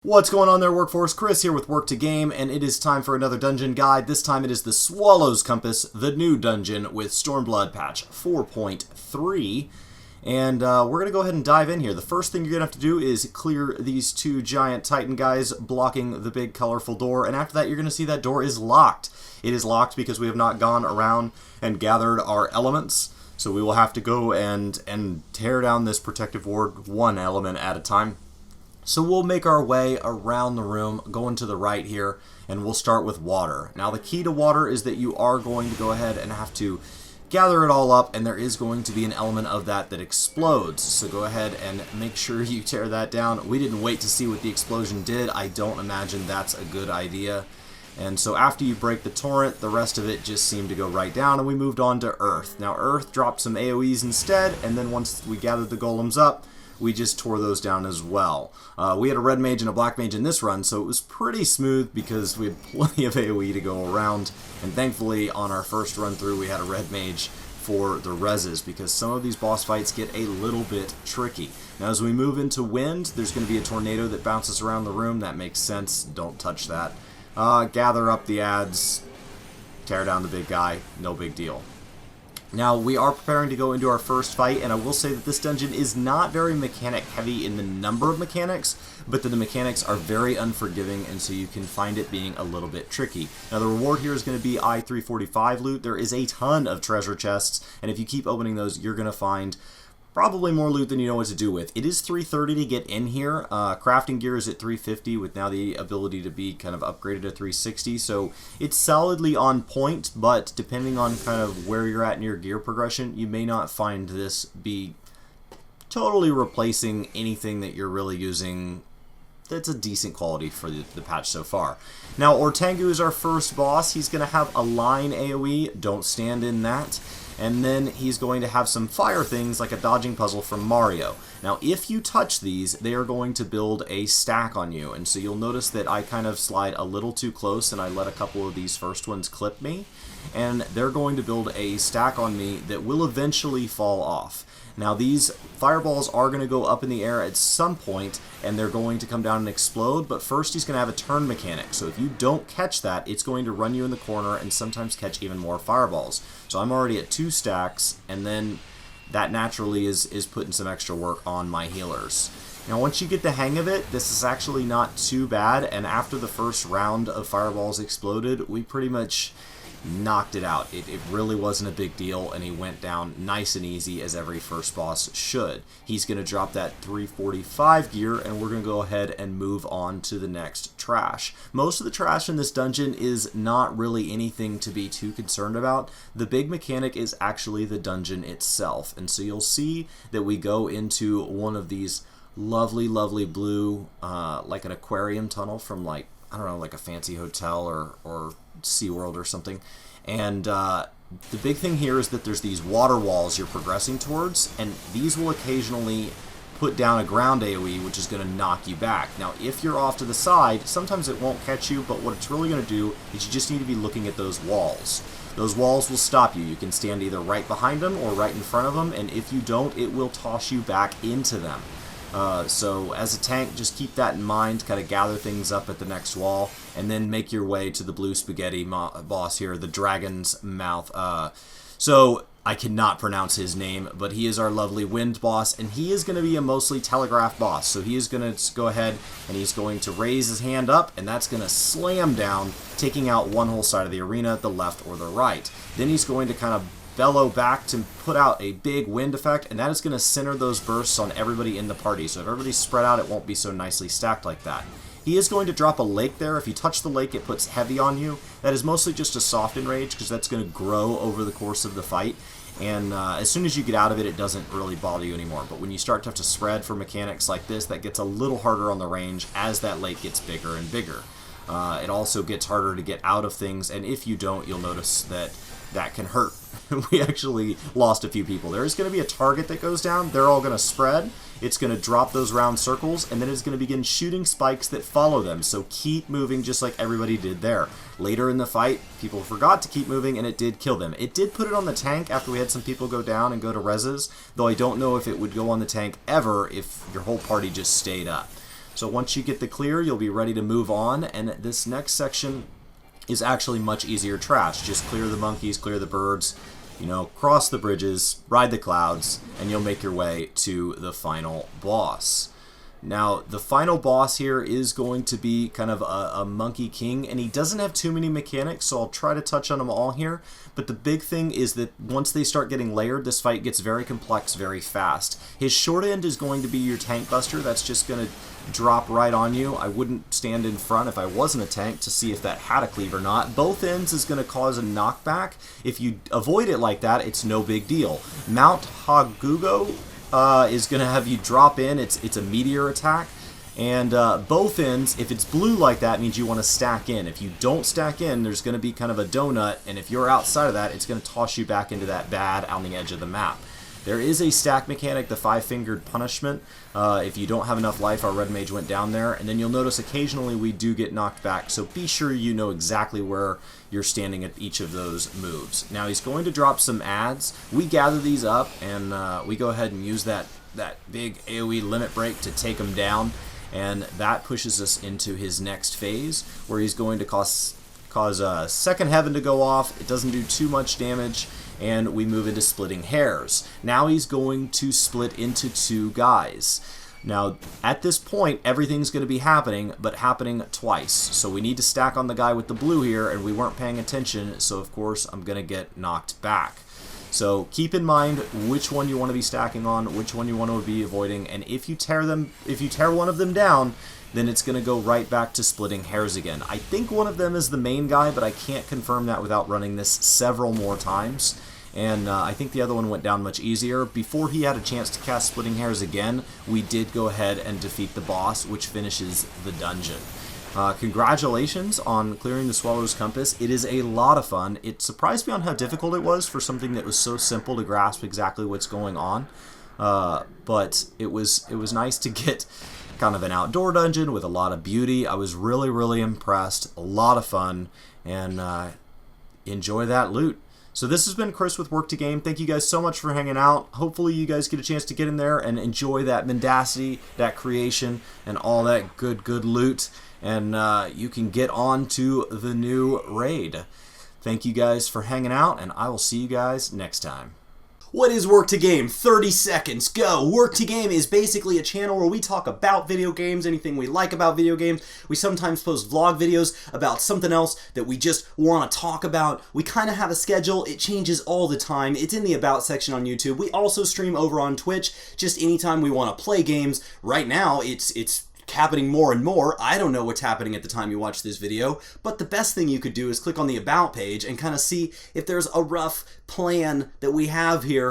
What's going on there, Workforce? Chris here with Work to Game, and it is time for another dungeon guide. This time it is the Swallow's Compass, the new dungeon with Stormblood patch 4.3. And we're going to go ahead and dive in here. The first thing you're going to have to do is clear these two giant Titan guys blocking the big colorful door, and after that you're going to see that door is locked. It is locked because we have not gone around and gathered our elements, so we will have to go and tear down this protective ward one element at a time. So we'll make our way around the room, going to the right here, and we'll start with water. Now the key to water is that you are going to go ahead and have to gather it all up, and there is going to be an element of that explodes. So go ahead and make sure you tear that down. We didn't wait to see what the explosion did. I don't imagine that's a good idea. And so after you break the torrent, the rest of it just seemed to go right down, and we moved on to Earth. Now Earth dropped some AoEs instead, and then once we gathered the golems up, we just tore those down as well. We had a red mage and a black mage in this run, so it was pretty smooth because we had plenty of AoE to go around. And thankfully, on our first run through, we had a red mage for the reses, because some of these boss fights get a little bit tricky. Now, as we move into wind, there's going to be a tornado that bounces around the room. That makes sense. Don't touch that. Gather up the adds, tear down the big guy. No big deal. Now, we are preparing to go into our first fight, and I will say that this dungeon is not very mechanic heavy in the number of mechanics, but the mechanics are very unforgiving, and so you can find it being a little bit tricky. Now, the reward here is going to be I-345 loot. There is a ton of treasure chests, and if you keep opening those, you're going to find probably more loot than you know what to do with. It is 330 to get in here. Crafting gear is at 350 with now the ability to be kind of upgraded to 360. So it's solidly on point, but depending on kind of where you're at in your gear progression, you may not find this be totally replacing anything that you're really using that's a decent quality for the patch so far. Now, Ortengu is our first boss. He's going to have a line AoE. Don't stand in that. And then he's going to have some fire things like a dodging puzzle from Mario. Now, if you touch these, they are going to build a stack on you. And so you'll notice that I kind of slide a little too close and I let a couple of these first ones clip me. And they're going to build a stack on me that will eventually fall off. Now, these fireballs are going to go up in the air at some point, and they're going to come down and explode, but first he's going to have a turn mechanic. So if you don't catch that, it's going to run you in the corner and sometimes catch even more fireballs. So I'm already at 2 stacks, and then that naturally is putting some extra work on my healers. Now, once you get the hang of it, this is actually not too bad, and after the first round of fireballs exploded, we pretty much knocked it out. It really wasn't a big deal, and he went down nice and easy, as every first boss should. He's going to drop that 345 gear, and we're going to go ahead and move on to the next trash. Most of the trash in this dungeon is not really anything to be too concerned about. The big mechanic is actually the dungeon itself, and so you'll see that we go into one of these lovely, lovely blue, like an aquarium tunnel from, like, I don't know, like a fancy hotel or SeaWorld or something. And the big thing here is that there's these water walls you're progressing towards, and these will occasionally put down a ground AoE, which is going to knock you back. Now, if you're off to the side, sometimes it won't catch you, but what it's really going to do is you just need to be looking at those walls. Those walls will stop you. You can stand either right behind them or right in front of them, and if you don't, it will toss you back into them. So as a tank, just keep that in mind, kind of gather things up at the next wall, and then make your way to the blue spaghetti boss here, the Dragon's Mouth. So I cannot pronounce his name, but he is our lovely wind boss, and he is going to be a mostly telegraph boss. So he is going to go ahead and he's going to raise his hand up, and that's going to slam down, taking out one whole side of the arena, the left or the right. Then he's going to kind of bellow back to put out a big wind effect, and that is going to center those bursts on everybody in the party. So if everybody's spread out, it won't be so nicely stacked like that. He is going to drop a lake there. If you touch the lake, it puts heavy on you. That is mostly just a soft enrage, because that's going to grow over the course of the fight. And as soon as you get out of it, it doesn't really bother you anymore. But when you start to have to spread for mechanics like this, that gets a little harder on the range as that lake gets bigger and bigger. It also gets harder to get out of things, and if you don't, you'll notice that that can hurt. We actually lost a few people. There is going to be a target that goes down. They're all going to spread. It's going to drop those round circles, and then it's going to begin shooting spikes that follow them. So keep moving just like everybody did there. Later in the fight, people forgot to keep moving, and it did kill them. It did put it on the tank after we had some people go down and go to reses, though I don't know if it would go on the tank ever if your whole party just stayed up. So once you get the clear, you'll be ready to move on, and this next section is actually much easier trash. Just clear the monkeys, clear the birds, you know, cross the bridges, ride the clouds, and you'll make your way to the final boss. Now, the final boss here is going to be kind of a monkey king, and he doesn't have too many mechanics, so I'll try to touch on them all here. But the big thing is that once they start getting layered, this fight gets very complex very fast. His short end is going to be your tank buster. That's just going to drop right on you. I wouldn't stand in front if I wasn't a tank to see if that had a cleave or not. Both ends is going to cause a knockback. If you avoid it like that, it's no big deal. Mount Hagugo is going to have you drop in. It's a meteor attack. And both ends, if it's blue like that, means you want to stack in. If you don't stack in, there's going to be kind of a donut, and if you're outside of that, it's going to toss you back into that bad on the edge of the map. There is a stack mechanic, the 5-fingered punishment. If you don't have enough life, our red mage went down there. And then you'll notice occasionally we do get knocked back, so be sure you know exactly where you're standing at each of those moves. Now he's going to drop some adds. We gather these up, and we go ahead and use that big AoE limit break to take him down. And that pushes us into his next phase, where he's going to cause second heaven to go off. It doesn't do too much damage, and we move into splitting hairs. Now he's going to split into 2 guys. Now, at this point, everything's going to be happening, but happening twice. So we need to stack on the guy with the blue here, and we weren't paying attention, so of course I'm going to get knocked back. So keep in mind which one you want to be stacking on, which one you want to be avoiding, and if you tear one of them down, then it's going to go right back to splitting hairs again. I think one of them is the main guy, but I can't confirm that without running this several more times. And I think the other one went down much easier. Before he had a chance to cast splitting hairs again, we did go ahead and defeat the boss, which finishes the dungeon. Congratulations on clearing the Swallow's Compass. It is a lot of fun. It surprised me on how difficult it was for something that was so simple to grasp exactly what's going on. But it was nice to get kind of an outdoor dungeon with a lot of beauty. I was really impressed. A lot of fun, and enjoy that loot. So this has been Chris with Work to Game. Thank you guys so much for hanging out. Hopefully you guys get a chance to get in there and enjoy that mendacity, that creation, and all that good loot. And you can get on to the new raid. Thank you guys for hanging out, and I will see you guys next time. What is Work to Game? 30 seconds, go! Work to Game is basically a channel where we talk about video games, anything we like about video games. We sometimes post vlog videos about something else that we just want to talk about. We kind of have a schedule. It changes all the time. It's in the About section on YouTube. We also stream over on Twitch, just anytime we want to play games. Right now, it's happening more and more. I don't know what's happening at the time you watch this video, but the best thing you could do is click on the About page and kind of see if there's a rough plan that we have here